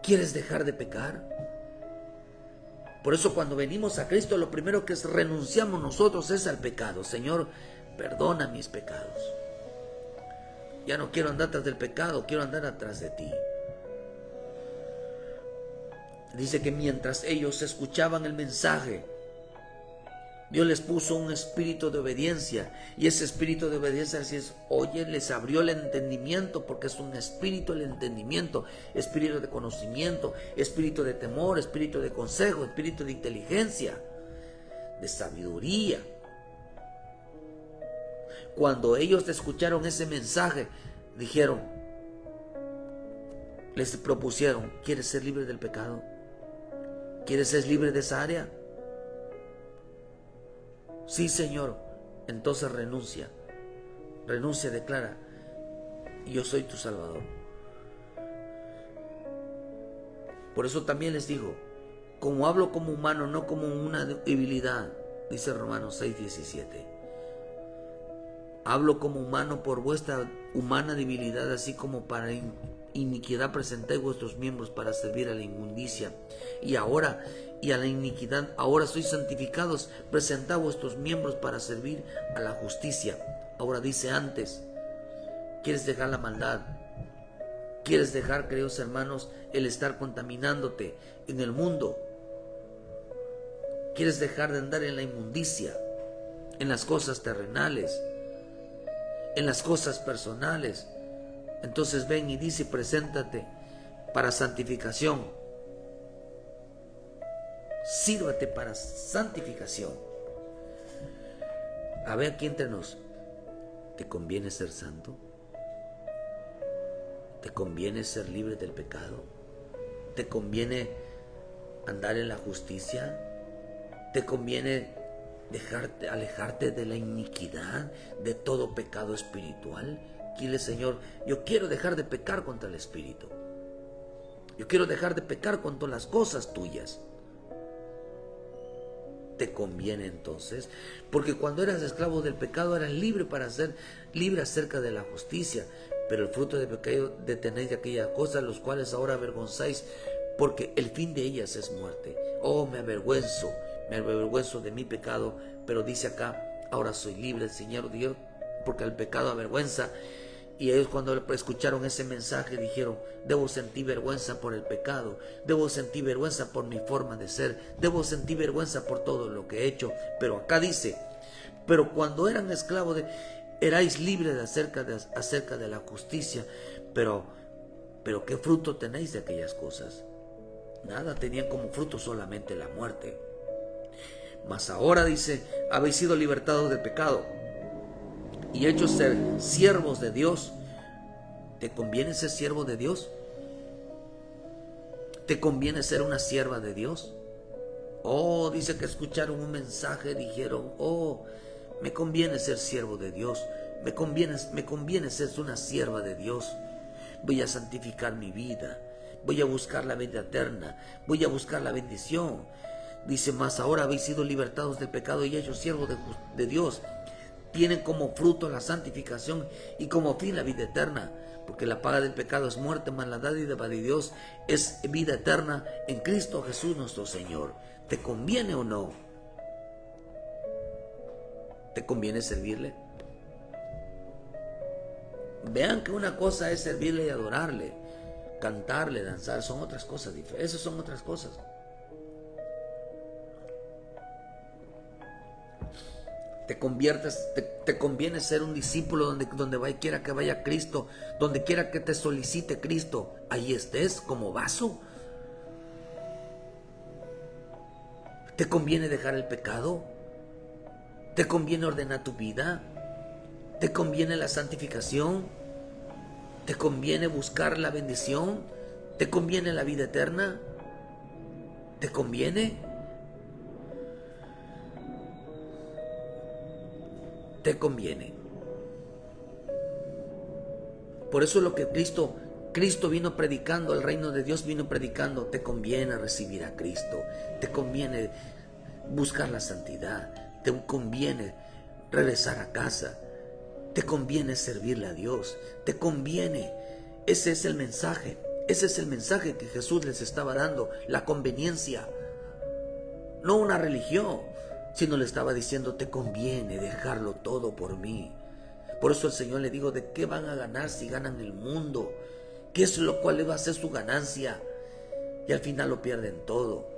¿Quieres dejar de pecar? Por eso cuando venimos a Cristo, lo primero que renunciamos nosotros es al pecado. Señor, perdona mis pecados. Ya no quiero andar tras del pecado, quiero andar atrás de ti. Dice que mientras ellos escuchaban el mensaje, Dios les puso un espíritu de obediencia, y ese espíritu de obediencia les abrió el entendimiento, porque es un espíritu el entendimiento, espíritu de conocimiento, espíritu de temor, espíritu de consejo, espíritu de inteligencia, de sabiduría. Cuando ellos escucharon ese mensaje, les propusieron, ¿quieres ser libre del pecado? ¿Quieres ser libre de esa área? Sí, Señor. Entonces renuncia, declara, yo soy tu Salvador. Por eso también les digo, como hablo como humano, no como una debilidad, dice Romanos 6:17. Hablo como humano por vuestra humana debilidad, así como para iniquidad presentáis vuestros miembros para servir a la inmundicia. Y a la iniquidad, ahora sois santificados, presentad vuestros miembros para servir a la justicia. Ahora dice antes, ¿quieres dejar la maldad? ¿Quieres dejar, queridos hermanos, el estar contaminándote en el mundo? ¿Quieres dejar de andar en la inmundicia, en las cosas terrenales, en las cosas personales? Entonces ven y dice, preséntate para santificación. Sírvate para santificación. A ver, aquí entre nos, ¿te conviene ser santo? ¿Te conviene ser libre del pecado? ¿Te conviene andar en la justicia? ¿Te conviene alejarte de la iniquidad, de todo pecado espiritual? Dile, Señor, yo quiero dejar de pecar contra el Espíritu. Yo quiero dejar de pecar contra las cosas tuyas. ¿Te conviene entonces? Porque cuando eras esclavo del pecado eras libre para ser libre acerca de la justicia. Pero el fruto del pecado detenéis de aquellas cosas, los cuales ahora avergonzáis, porque el fin de ellas es muerte. Oh, me avergüenzo de mi pecado, pero dice acá, ahora soy libre, el Señor Dios, porque el pecado avergüenza. Y ellos cuando escucharon ese mensaje dijeron, debo sentir vergüenza por el pecado, debo sentir vergüenza por mi forma de ser, debo sentir vergüenza por todo lo que he hecho. Pero acá dice, pero cuando eran esclavos erais libres acerca de la justicia, pero ¿qué fruto tenéis de aquellas cosas? Nada, tenían como fruto solamente la muerte. Mas ahora dice, habéis sido libertados del pecado y hechos ser siervos de Dios. ¿Te conviene ser siervo de Dios? ¿Te conviene ser una sierva de Dios? Oh, dice que escucharon un mensaje, dijeron, oh, me conviene ser siervo de Dios, me conviene ser una sierva de Dios. Voy a santificar mi vida, voy a buscar la vida eterna, voy a buscar la bendición. Dice, más ahora habéis sido libertados del pecado y hechos siervos de Dios. Tienen como fruto la santificación y como fin la vida eterna, porque la paga del pecado es muerte, mas la dádiva de Dios es vida eterna en Cristo Jesús nuestro Señor. ¿Te conviene o no? ¿Te conviene servirle? Vean que una cosa es servirle y adorarle, cantarle, danzar, son otras cosas diferentes. Esas son otras cosas. Te conviene ser un discípulo donde quiera que vaya Cristo, donde quiera que te solicite Cristo, ahí estés como vaso. ¿Te conviene dejar el pecado? ¿Te conviene ordenar tu vida? ¿Te conviene la santificación? ¿Te conviene buscar la bendición? ¿Te conviene la vida eterna? ¿Te conviene? Te conviene. Por eso lo que Cristo vino predicando, el reino de Dios vino predicando, te conviene recibir a Cristo, te conviene buscar la santidad, te conviene regresar a casa, te conviene servirle a Dios, te conviene. Ese es el mensaje que Jesús les estaba dando, la conveniencia, no una religión, sino le estaba diciendo, te conviene dejarlo todo por mí. Por eso el Señor le dijo, ¿de qué van a ganar si ganan el mundo? ¿Qué es lo cual le va a ser su ganancia? Y al final lo pierden todo.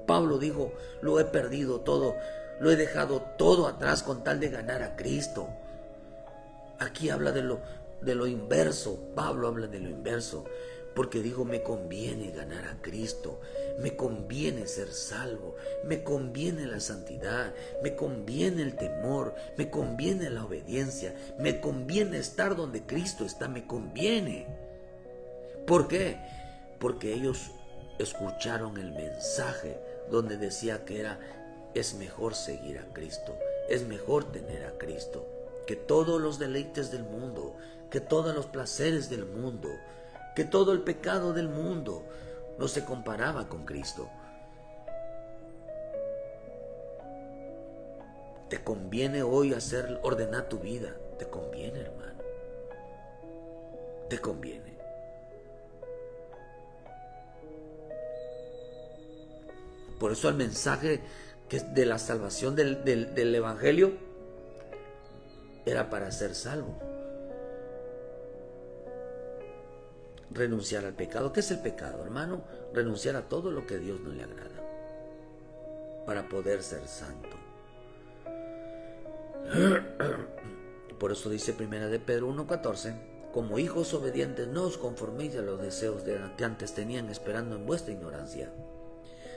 Pablo dijo, lo he perdido todo, lo he dejado todo atrás con tal de ganar a Cristo. Aquí habla de lo inverso. Pablo habla de lo inverso, porque dijo, me conviene ganar a Cristo, me conviene ser salvo, me conviene la santidad, me conviene el temor, me conviene la obediencia, me conviene estar donde Cristo está, me conviene. ¿Por qué? Porque ellos escucharon el mensaje donde decía que es mejor seguir a Cristo, es mejor tener a Cristo, que todos los deleites del mundo, que todos los placeres del mundo, que todo el pecado del mundo. no se comparaba con Cristo. Te conviene hoy ordenar tu vida. Te conviene, hermano. Te conviene. Por eso el mensaje de la salvación del Evangelio era para ser salvo. Renunciar al pecado. ¿Qué es el pecado, hermano? Renunciar a todo lo que a Dios no le agrada para poder ser santo. Por eso dice 1 de Pedro 1:14: como hijos obedientes no os conforméis a los deseos que antes tenían esperando en vuestra ignorancia,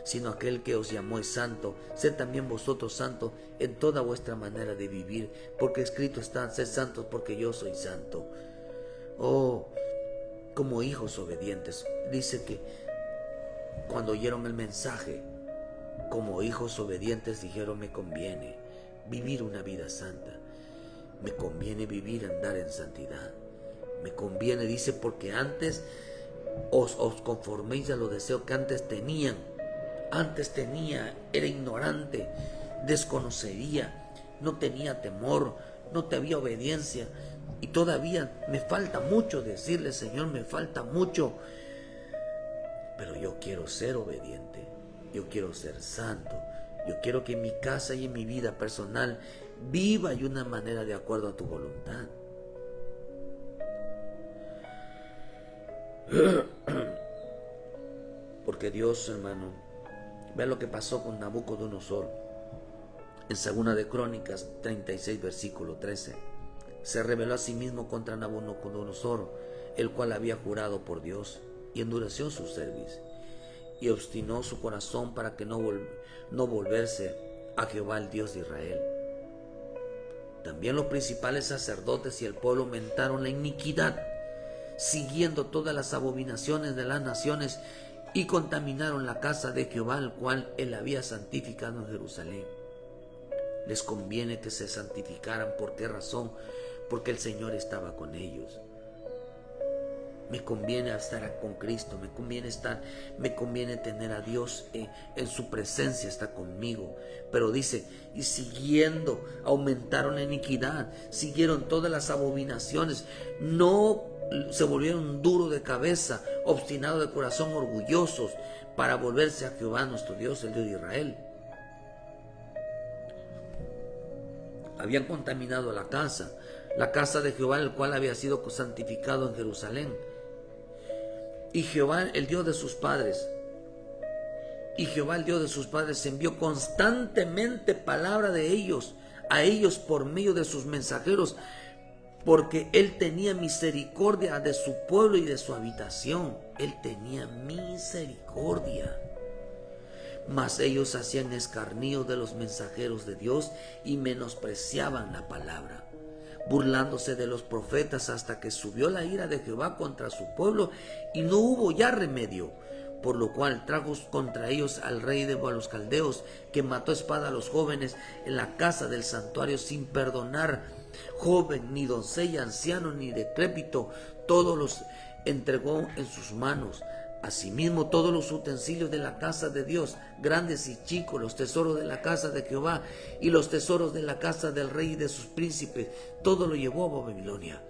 sino aquel que os llamó es santo. Sed también vosotros santos en toda vuestra manera de vivir, porque escrito está: sed santos porque yo soy santo. Oh, como hijos obedientes. Dice que cuando oyeron el mensaje, como hijos obedientes dijeron: me conviene vivir una vida santa, me conviene andar en santidad, me conviene, dice, porque antes os conforméis a los deseos que antes tenía, era ignorante, desconocería, no tenía temor, no tenía obediencia, y todavía me falta mucho decirle: Señor, me falta mucho, pero yo quiero ser obediente, yo quiero ser santo. Yo quiero que en mi casa y en mi vida personal viva de una manera de acuerdo a tu voluntad. Porque Dios, hermano, vea lo que pasó con Nabucodonosor. En 2 de Crónicas 36, versículo 13. Se rebeló a sí mismo contra Nabucodonosor, el cual había jurado por Dios, y endureció su cerviz, y obstinó su corazón para que no volverse a Jehová, el Dios de Israel. También los principales sacerdotes y el pueblo aumentaron la iniquidad, siguiendo todas las abominaciones de las naciones, y contaminaron la casa de Jehová, el cual él había santificado en Jerusalén. Les conviene que se santificaran. ¿Por qué razón? Porque el Señor estaba con ellos. Me conviene estar con Cristo, me conviene tener a Dios en su presencia, está conmigo. Pero dice: y siguiendo, aumentaron la iniquidad, siguieron todas las abominaciones, no se volvieron duros de cabeza, obstinados de corazón, orgullosos, para volverse a Jehová nuestro Dios, el Dios de Israel. Habían contaminado la casa de Jehová, el cual había sido santificado en Jerusalén. Y Jehová, el Dios de sus padres, envió constantemente palabra de ellos, a ellos por medio de sus mensajeros, porque él tenía misericordia de su pueblo y de su habitación. Él tenía misericordia. Mas ellos hacían escarnio de los mensajeros de Dios y menospreciaban la palabra, burlándose de los profetas, hasta que subió la ira de Jehová contra su pueblo y no hubo ya remedio, por lo cual trajo contra ellos al rey de los caldeos, que mató a espada a los jóvenes en la casa del santuario, sin perdonar joven, ni doncella, anciano, ni decrépito. Todos los entregó en sus manos. Asimismo, todos los utensilios de la casa de Dios, grandes y chicos, los tesoros de la casa de Jehová y los tesoros de la casa del rey y de sus príncipes, todo lo llevó a Babilonia.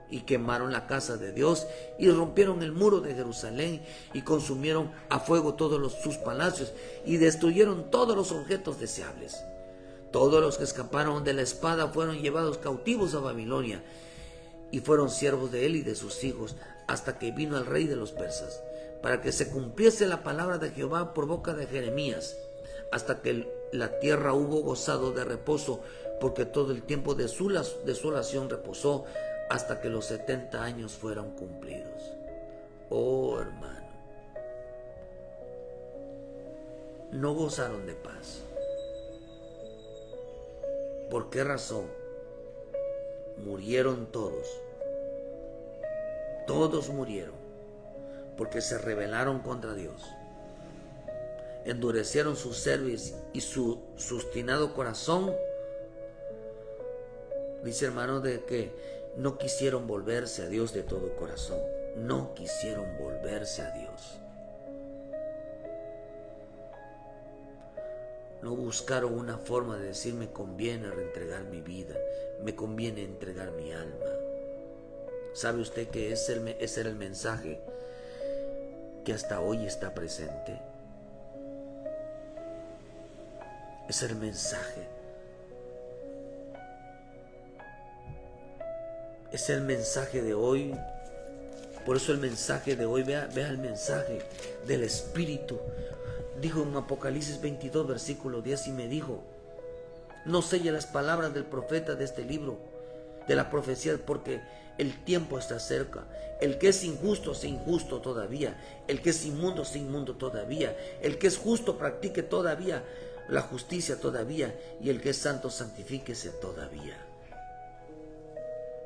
Y quemaron la casa de Dios y rompieron el muro de Jerusalén y consumieron a fuego todos sus palacios y destruyeron todos los objetos deseables. Todos los que escaparon de la espada fueron llevados cautivos a Babilonia y fueron siervos de él y de sus hijos, hasta que vino el rey de los persas, para que se cumpliese la palabra de Jehová por boca de Jeremías, hasta que la tierra hubo gozado de reposo, porque todo el tiempo de su desolación reposó, hasta que los 70 años fueron cumplidos. Oh, hermano, no gozaron de paz. ¿Por qué razón? Murieron todos. Todos murieron porque se rebelaron contra Dios, endurecieron su cerviz y su obstinado corazón. Dice, hermano, de que no quisieron volverse a Dios de todo corazón. No quisieron volverse a Dios. No buscaron una forma de decir me conviene reentregar mi vida, me conviene entregar mi alma. ¿Sabe usted que ese era el mensaje que hasta hoy está presente? Ese es el mensaje. Es el mensaje de hoy. Por eso el mensaje de hoy, vea el mensaje del Espíritu. Dijo en Apocalipsis 22, versículo 10, y me dijo: no selle las palabras del profeta de este libro, de la profecía, porque el tiempo está cerca. El que es injusto, sea injusto todavía. El que es inmundo, sea inmundo todavía. El que es justo, practique todavía la justicia todavía. Y el que es santo, santifíquese todavía.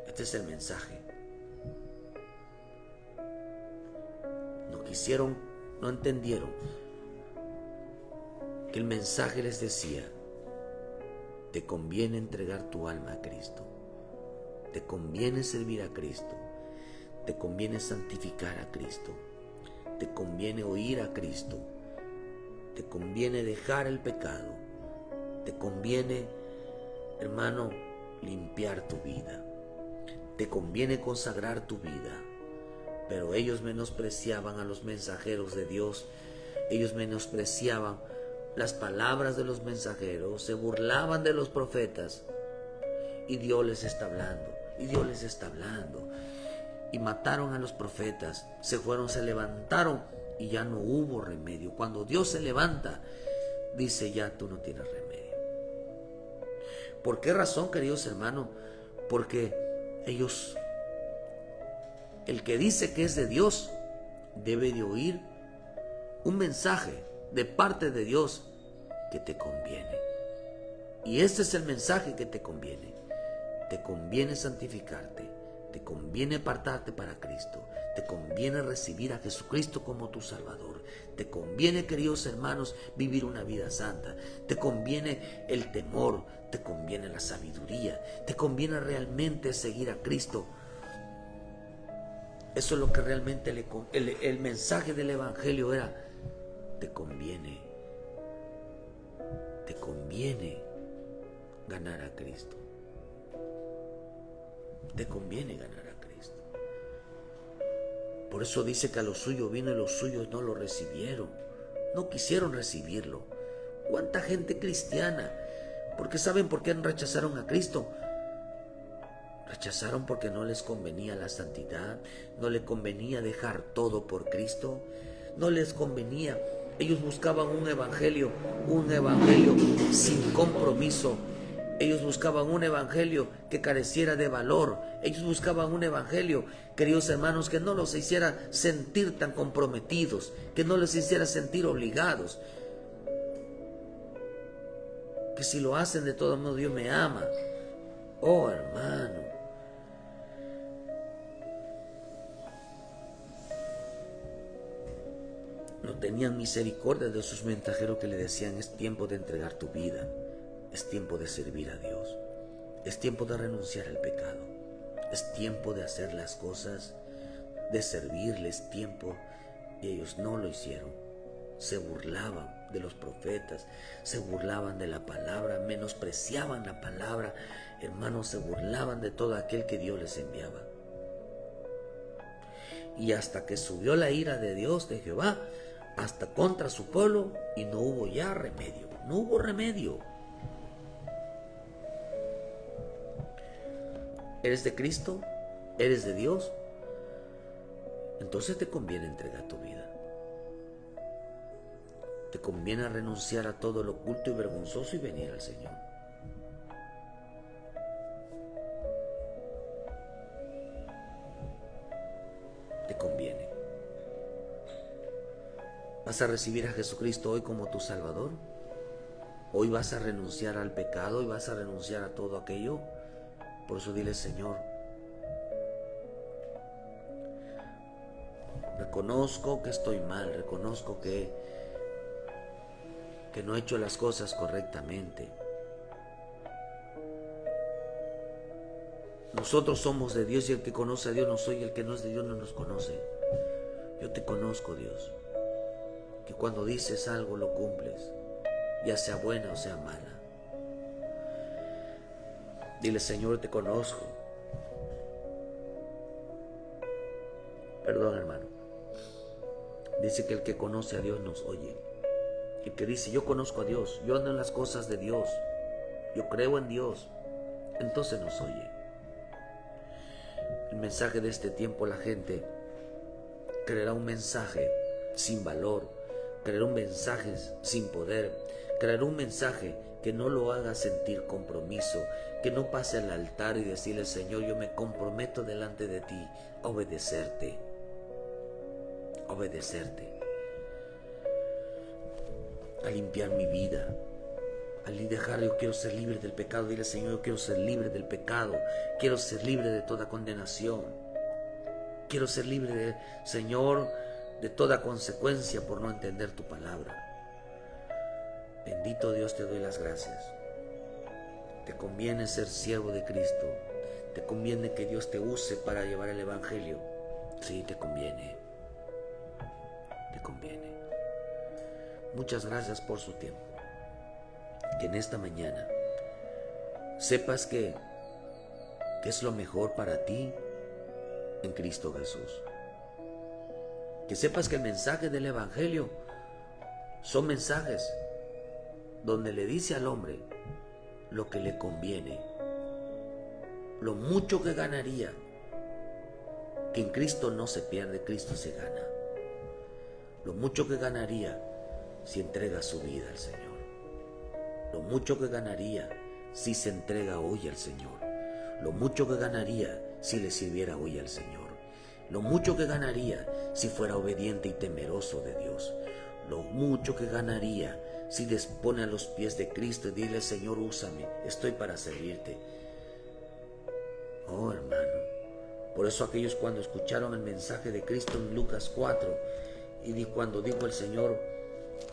Este es el mensaje. No entendieron que el mensaje les decía: te conviene entregar tu alma a Cristo, te conviene servir a Cristo, te conviene santificar a Cristo, te conviene oír a Cristo, te conviene dejar el pecado, te conviene, hermano, limpiar tu vida, te conviene consagrar tu vida. Pero ellos menospreciaban a los mensajeros de Dios, ellos menospreciaban las palabras de los mensajeros, se burlaban de los profetas. Y Dios les está hablando, y Dios les está hablando. Y mataron a los profetas, se levantaron y ya no hubo remedio. Cuando Dios se levanta, dice: ya tú no tienes remedio. ¿Por qué razón, queridos hermanos? Porque el que dice que es de Dios debe de oír un mensaje de parte de Dios que te conviene. Y este es el mensaje que te conviene. Te conviene santificarte, te conviene apartarte para Cristo, te conviene recibir a Jesucristo como tu Salvador, te conviene, queridos hermanos, vivir una vida santa, te conviene el temor, te conviene la sabiduría, te conviene realmente seguir a Cristo. Eso es lo que realmente el mensaje del Evangelio era: te conviene ganar a Cristo. Te conviene ganar a Cristo. Por eso dice que a los suyos vino y los suyos no lo recibieron. No quisieron recibirlo. ¿Cuánta gente cristiana? Porque ¿saben por qué rechazaron a Cristo? Rechazaron porque no les convenía la santidad, no les convenía dejar todo por Cristo, no les convenía. Ellos buscaban un evangelio sin compromiso. Ellos buscaban un evangelio que careciera de valor. Ellos buscaban un evangelio, queridos hermanos, que no los hiciera sentir tan comprometidos, que no les hiciera sentir obligados. Que si lo hacen de todo modo, Dios me ama. Oh, hermano. No tenían misericordia de sus mensajeros que le decían: es tiempo de entregar tu vida, es tiempo de servir a Dios, es tiempo de renunciar al pecado, es tiempo de hacer las cosas, de servirles, tiempo. Y ellos no lo hicieron. Se burlaban de los profetas, se burlaban de la palabra, menospreciaban la palabra, hermanos, se burlaban de todo aquel que Dios les enviaba. Y hasta que subió la ira de Dios, de Jehová, hasta contra su pueblo, y no hubo ya remedio, no hubo remedio. ¿Eres de Cristo? ¿Eres de Dios? Entonces te conviene entregar tu vida. Te conviene renunciar a todo lo oculto y vergonzoso y venir al Señor. Te conviene. ¿Vas a recibir a Jesucristo hoy como tu Salvador? ¿Hoy vas a renunciar al pecado y vas a renunciar a todo aquello? Por eso dile: Señor, reconozco que estoy mal, reconozco que no he hecho las cosas correctamente. Nosotros somos de Dios y el que conoce a Dios no soy, y el que no es de Dios no nos conoce. Yo te conozco, Dios, que cuando dices algo lo cumples. ya sea buena o sea mala. Dile: Señor, te conozco. Perdón, hermano. Dice que el que conoce a Dios nos oye. El que dice: yo conozco a Dios, yo ando en las cosas de Dios, yo creo en Dios, entonces nos oye. El mensaje de este tiempo, la gente creerá un mensaje sin valor, creerá un mensaje sin poder, creerá un mensaje que no lo haga sentir compromiso, que no pase al altar y decirle: Señor, yo me comprometo delante de ti a obedecerte, a limpiar mi vida, al dejar. Yo quiero ser libre del pecado. Dile: Señor, yo quiero ser libre del pecado, quiero ser libre de toda condenación, quiero ser libre, Señor, de toda consecuencia por no entender tu palabra. Bendito Dios, te doy las gracias. Te conviene ser siervo de Cristo, te conviene que Dios te use para llevar el evangelio. Sí, te conviene. Muchas gracias por su tiempo. Que en esta mañana sepas que es lo mejor para ti en Cristo Jesús. Que sepas que el mensaje del evangelio son mensajes donde le dice al hombre lo que le conviene, lo mucho que ganaría. Que en Cristo no se pierde, Cristo se gana. Lo mucho que ganaría si entrega su vida al Señor. Lo mucho que ganaría si se entrega hoy al Señor. Lo mucho que ganaría si le sirviera hoy al Señor. Lo mucho que ganaría si fuera obediente y temeroso de Dios. Lo mucho que ganaría si dispone a los pies de Cristo y dile: Señor, úsame, estoy para servirte. Oh, hermano. Por eso aquellos cuando escucharon el mensaje de Cristo en Lucas 4, y cuando dijo el Señor: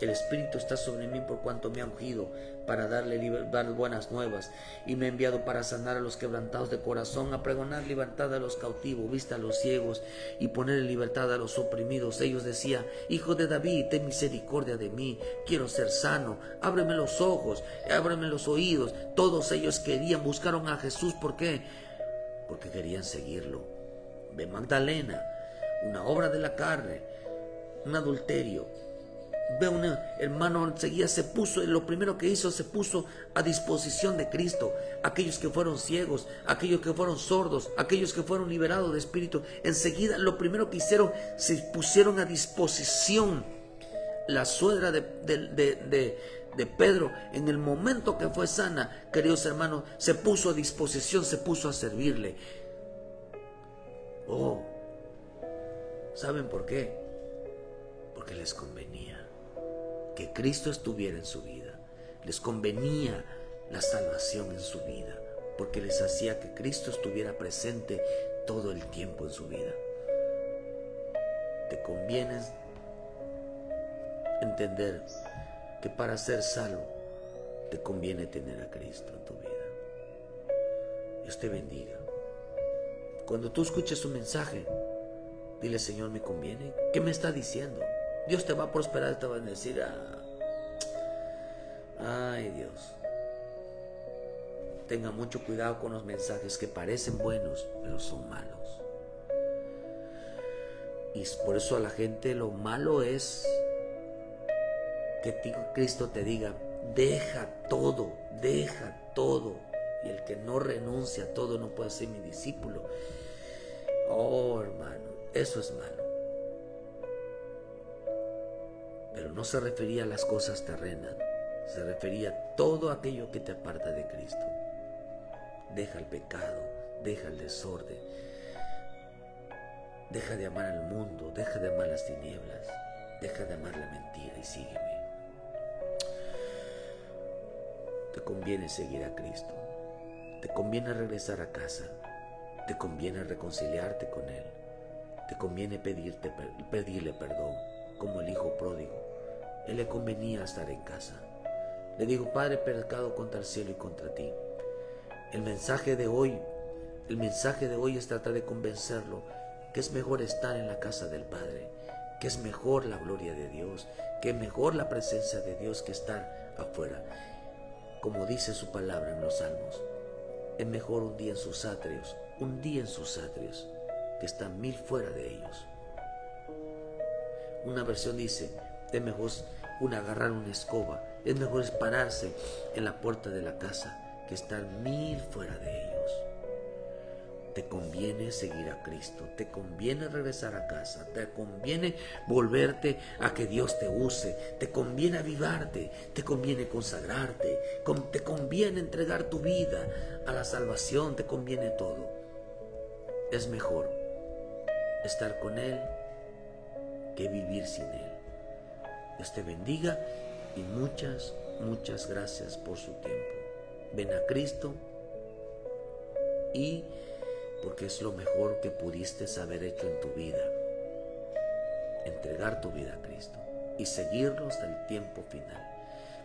el Espíritu está sobre mí por cuanto me ha ungido para dar buenas nuevas, y me ha enviado para sanar a los quebrantados de corazón, a pregonar libertad a los cautivos, vista a los ciegos, y poner en libertad a los oprimidos. Ellos decían: Hijo de David, ten misericordia de mí, quiero ser sano, ábreme los ojos, ábreme los oídos. Todos ellos buscaron a Jesús. ¿Por qué? Porque querían seguirlo. De Magdalena, una obra de la carne, un adulterio. Ve, un hermano enseguida lo primero que hizo, se puso a disposición de Cristo. Aquellos que fueron ciegos, aquellos que fueron sordos, aquellos que fueron liberados de espíritu, enseguida lo primero que hicieron, se pusieron a disposición. La suegra de Pedro, en el momento que fue sana, queridos hermanos, se puso a disposición, se puso a servirle. Oh, ¿saben por qué? Porque les convenía que Cristo estuviera en su vida. Les convenía la salvación en su vida, porque les hacía que Cristo estuviera presente todo el tiempo en su vida. Te conviene entender que para ser salvo te conviene tener a Cristo en tu vida. Dios te bendiga. Cuando tú escuches un mensaje, dile: Señor, ¿me conviene? ¿Qué me está diciendo? Dios te va a prosperar, te va a decir: ay, Dios. Tenga mucho cuidado con los mensajes que parecen buenos, pero son malos. Y por eso a la gente lo malo es que Cristo te diga: deja todo. Y el que no renuncia a todo no puede ser mi discípulo. Oh, hermano, eso es malo. Pero no se refería a las cosas terrenas, se refería a todo aquello que te aparta de Cristo. Deja el pecado, deja el desorden, deja de amar al mundo, deja de amar las tinieblas, deja de amar la mentira y sígueme. Te conviene seguir a Cristo, te conviene regresar a casa, te conviene reconciliarte con Él, te conviene pedirle perdón, como el hijo pródigo. Él le convenía estar en casa. Le dijo: Padre, he pecado contra el cielo y contra ti. El mensaje de hoy es tratar de convencerlo que es mejor estar en la casa del Padre, que es mejor la gloria de Dios, que es mejor la presencia de Dios que estar afuera. Como dice su palabra en los Salmos, es mejor un día en sus atrios, que estar 1000 fuera de ellos. Una versión dice, es mejor agarrar una escoba, es mejor pararse en la puerta de la casa que estar 1000 fuera de ellos. Te conviene seguir a Cristo, te conviene regresar a casa, te conviene volverte a que Dios te use, te conviene avivarte, te conviene consagrarte, te conviene entregar tu vida a la salvación, te conviene todo. Es mejor estar con Él que vivir sin Él. Dios te bendiga y muchas gracias por su tiempo. Ven a Cristo y porque es lo mejor que pudiste haber hecho en tu vida, entregar tu vida a Cristo y seguirlo hasta el tiempo final.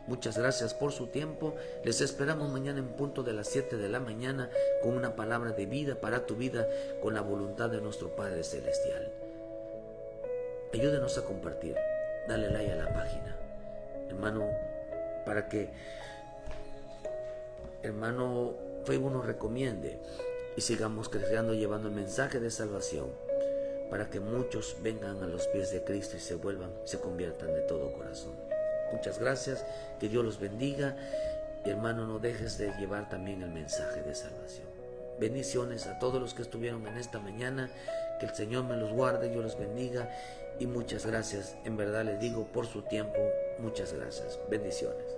Muchas gracias por su tiempo. Les esperamos mañana en punto de las 7 de la mañana con una palabra de vida para tu vida, con la voluntad de nuestro Padre Celestial. Ayúdenos a compartir, dale like a la página, hermano, para que hermano Facebook nos recomiende y sigamos creciendo, llevando el mensaje de salvación para que muchos vengan a los pies de Cristo y se conviertan de todo corazón. Muchas gracias, que Dios los bendiga y hermano, no dejes de llevar también el mensaje de salvación. Bendiciones a todos los que estuvieron en esta mañana, que el Señor me los guarde, yo los bendiga y muchas gracias, en verdad les digo, por su tiempo, muchas gracias, bendiciones.